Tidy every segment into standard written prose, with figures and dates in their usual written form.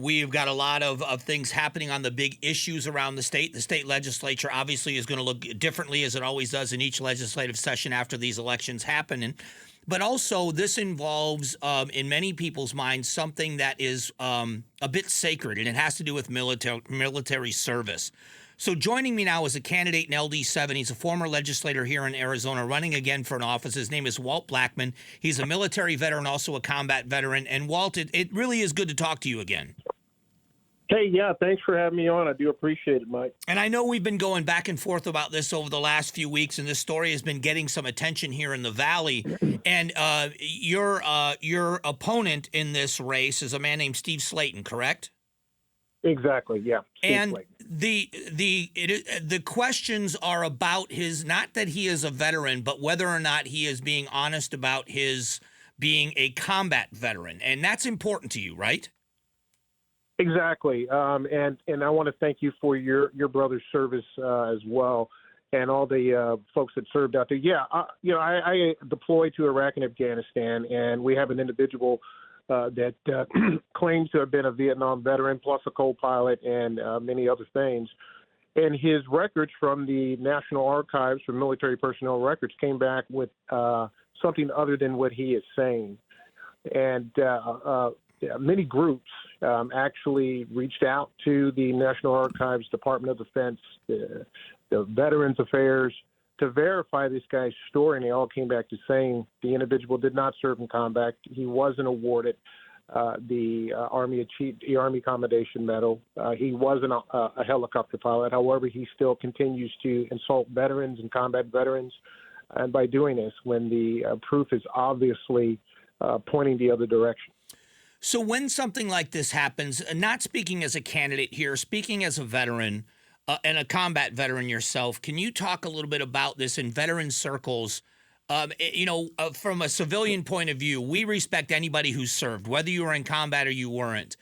we've got a lot of things happening on the big issues around the state. The state legislature obviously is going to look differently, as it always does in each legislative session after these elections happen. But also, this involves, in many people's minds, something that is a bit sacred, and it has to do with military service. So joining me now is a candidate in LD7. He's a former legislator here in Arizona, running again for an office. His name is Walt Blackman. He's a military veteran, also a combat veteran. And Walt, it really is good to talk to you again. Hey, yeah, thanks for having me on. I do appreciate it, Mike. And I know we've been going back and forth about this over the last few weeks, and this story has been getting some attention here in the Valley. And your opponent in this race is a man named Steve Slayton, correct? Exactly, yeah. And the questions are about his, not that he is a veteran, but whether or not he is being honest about his being a combat veteran. And that's important to you, right? Exactly. And I want to thank you for your brother's service as well, and all the folks that served out there. Yeah, I deployed to Iraq and Afghanistan, and we have an individual that claims to have been a Vietnam veteran, plus a co-pilot and many other things. And his records from the National Archives for Military Personnel Records came back with something other than what he is saying. And many groups actually reached out to the National Archives, Department of Defense, the Veterans Affairs, to verify this guy's story, and they all came back to saying the individual did not serve in combat. He wasn't awarded the Army Commendation Medal. He wasn't a helicopter pilot. However, he still continues to insult veterans and combat veterans, and by doing this, when the proof is obviously pointing the other direction. So when something like this happens, not speaking as a candidate here, speaking as a veteran, and a combat veteran yourself, can you talk a little bit about this in veteran circles? From a civilian point of view, we respect anybody who's served, whether you were in combat or you weren't.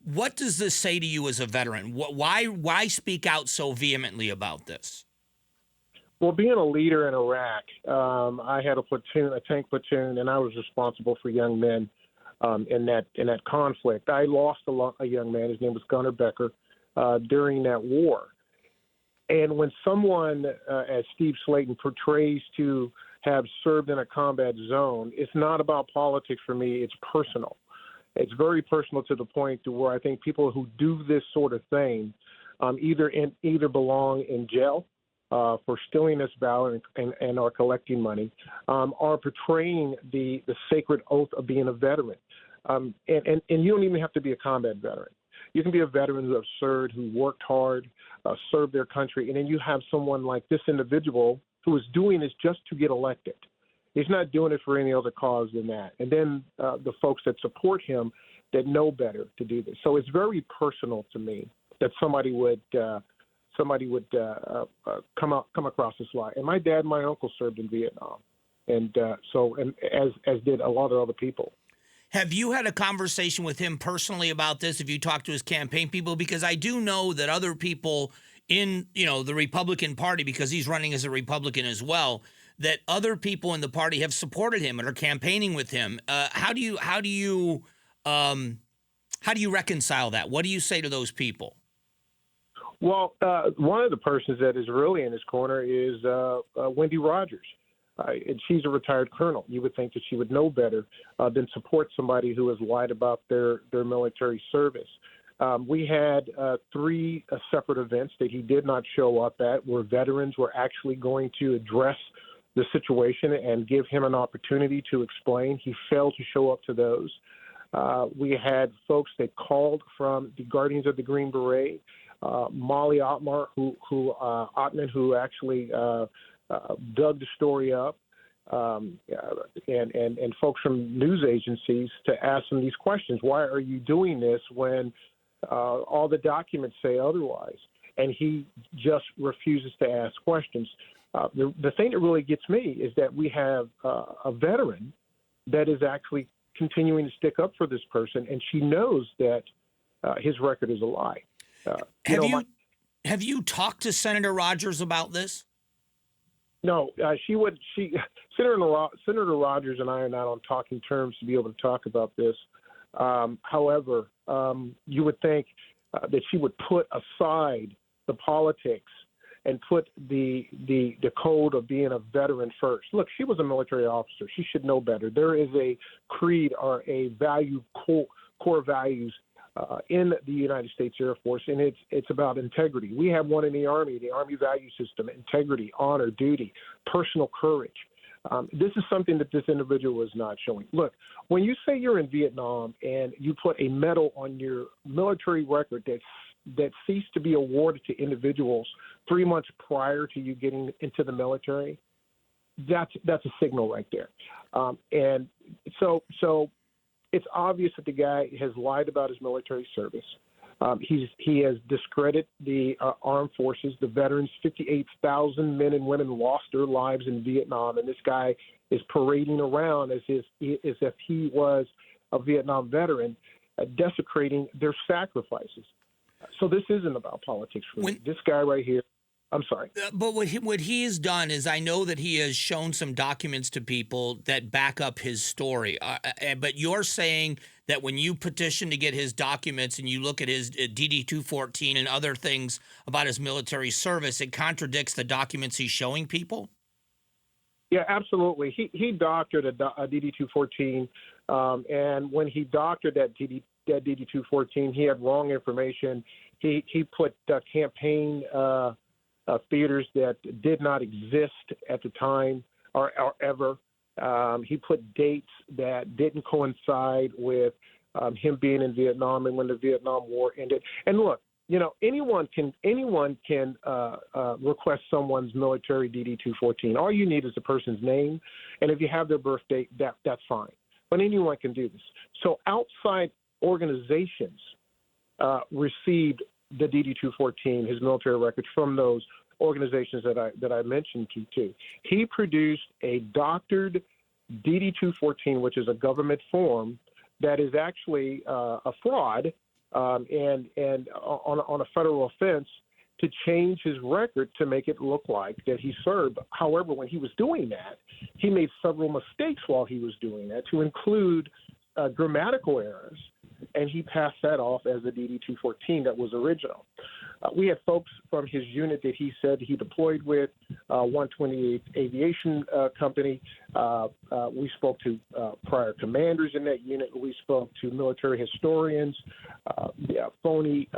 What does this say to you as a veteran? Why speak out so vehemently about this? Well, being a leader in Iraq, I had a tank platoon, and I was responsible for young men in that conflict. I lost a young man. His name was Gunnar Becker during that war. And when someone, as Steve Slayton, portrays to have served in a combat zone, it's not about politics for me. It's personal. It's very personal to the point to where I think people who do this sort of thing either belong in jail for stealing this ballot and are collecting money, are portraying the sacred oath of being a veteran. And you don't even have to be a combat veteran. You can be a veteran who have served, who worked hard, served their country, and then you have someone like this individual who is doing this just to get elected. He's not doing it for any other cause than that. And then the folks that support him that know better to do this. So it's very personal to me that somebody would come across this lie. And my dad and my uncle served in Vietnam, and as did a lot of other people. Have you had a conversation with him personally about this? Have you talked to his campaign people? Because I do know that other people in, the Republican Party, because he's running as a Republican as well, that other people in the party have supported him and are campaigning with him. How do you reconcile that? What do you say to those people? Well, one of the persons that is really in his corner is Wendy Rogers. And she's a retired colonel. You would think that she would know better than support somebody who has lied about their military service. We had three separate events that he did not show up at, where veterans were actually going to address the situation and give him an opportunity to explain. He failed to show up to those. We had folks that called from the Guardians of the Green Beret, Molly Ottman, who actually dug the story up, and folks from news agencies to ask him these questions. Why are you doing this when all the documents say otherwise? And he just refuses to ask questions. The thing that really gets me is that we have a veteran that is actually continuing to stick up for this person, and she knows that his record is a lie. Have you talked to Senator Rogers about this? No, Senator Rogers and I are not on talking terms to be able to talk about this. However, you would think that she would put aside the politics and put the code of being a veteran first. Look, she was a military officer. She should know better. There is a creed or a core values in the United States Air Force, and it's about integrity. We have one in the Army value system: integrity, honor, duty, personal courage. This is something that this individual is not showing. Look, when you say you're in Vietnam and you put a medal on your military record that ceased to be awarded to individuals 3 months prior to you getting into the military, that's a signal right there. And so it's obvious that the guy has lied about his military service. He has discredited the armed forces. The veterans, 58,000 men and women lost their lives in Vietnam, and this guy is parading around as if he was a Vietnam veteran, desecrating their sacrifices. So this isn't about politics for me. This guy right here, I'm sorry. But what he has done is, I know that he has shown some documents to people that back up his story. But you're saying that when you petition to get his documents and you look at his DD-214 and other things about his military service, it contradicts the documents he's showing people? Yeah, absolutely. He doctored a DD-214, and when he doctored that DD-214, he had wrong information. He put campaign theaters that did not exist at the time or ever. He put dates that didn't coincide with him being in Vietnam and when the Vietnam War ended. And look, anyone can request someone's military DD-214. All you need is the person's name, and if you have their birth date, that's fine. But anyone can do this. So outside organizations received the DD-214, his military records, from those organizations that I mentioned to you. He produced a doctored DD-214, which is a government form that is actually a fraud and on a federal offense, to change his record to make it look like that he served. However, when he was doing that, he made several mistakes while he was doing that, to include grammatical errors, and he passed that off as a DD-214 that was original. We had folks from his unit that he said he deployed with, 128th Aviation Company. We spoke to prior commanders in that unit. We spoke to military historians, phony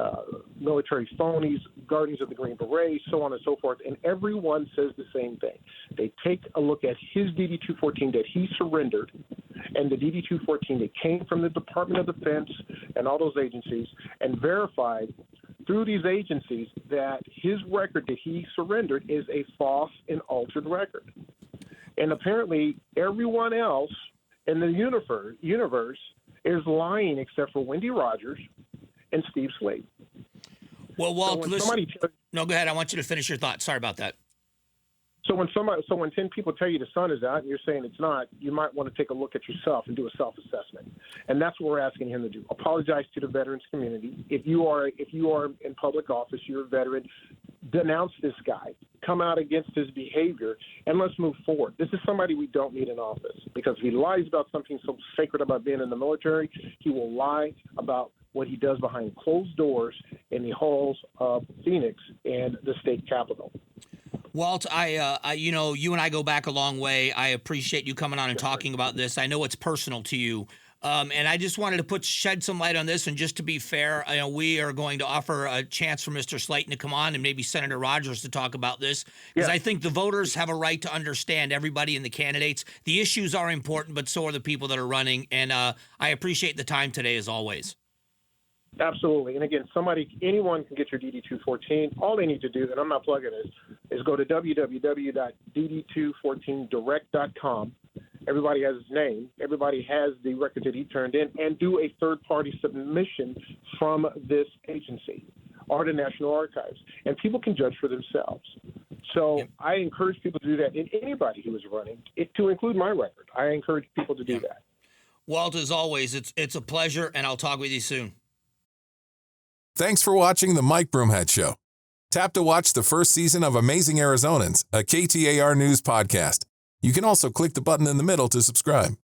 military phonies, Guardians of the Green Beret, so on and so forth. And everyone says the same thing. They take a look at his DD-214 that he surrendered and the DD-214 that came from the Department of Defense and all those agencies, and verified through these agencies that his record that he surrendered is a false and altered record. And apparently everyone else in the universe is lying except for Wendy Rogers and Steve Slade. Well, Walt, listen. No, go ahead. I want you to finish your thought. Sorry about that. So when 10 people tell you the sun is out and you're saying it's not, you might want to take a look at yourself and do a self-assessment. And that's what we're asking him to do. Apologize to the veterans community. If you are in public office, you're a veteran, denounce this guy. Come out against his behavior, and let's move forward. This is somebody we don't need in office, because if he lies about something so sacred about being in the military, he will lie about what he does behind closed doors in the halls of Phoenix and the state capitol. Walt, you and I go back a long way. I appreciate you coming on and talking about this. I know it's personal to you. And I just wanted to shed some light on this. And just to be fair, we are going to offer a chance for Mr. Slayton to come on and maybe Senator Rogers to talk about this, because I think the voters have a right to understand everybody and the candidates. The issues are important, but so are the people that are running. And I appreciate the time today, as always. Absolutely. And again, anyone can get your DD-214. All they need to do, and I'm not plugging this, is go to www.dd214direct.com. Everybody has his name. Everybody has the record that he turned in, and do a third-party submission from this agency or the National Archives. And people can judge for themselves. So I encourage people to do that, and anybody who is running, to include my record. I encourage people to do that. Walt, as always, it's a pleasure, and I'll talk with you soon. Thanks for watching The Mike Broomhead Show. Tap to watch the first season of Amazing Arizonans, a KTAR News podcast. You can also click the button in the middle to subscribe.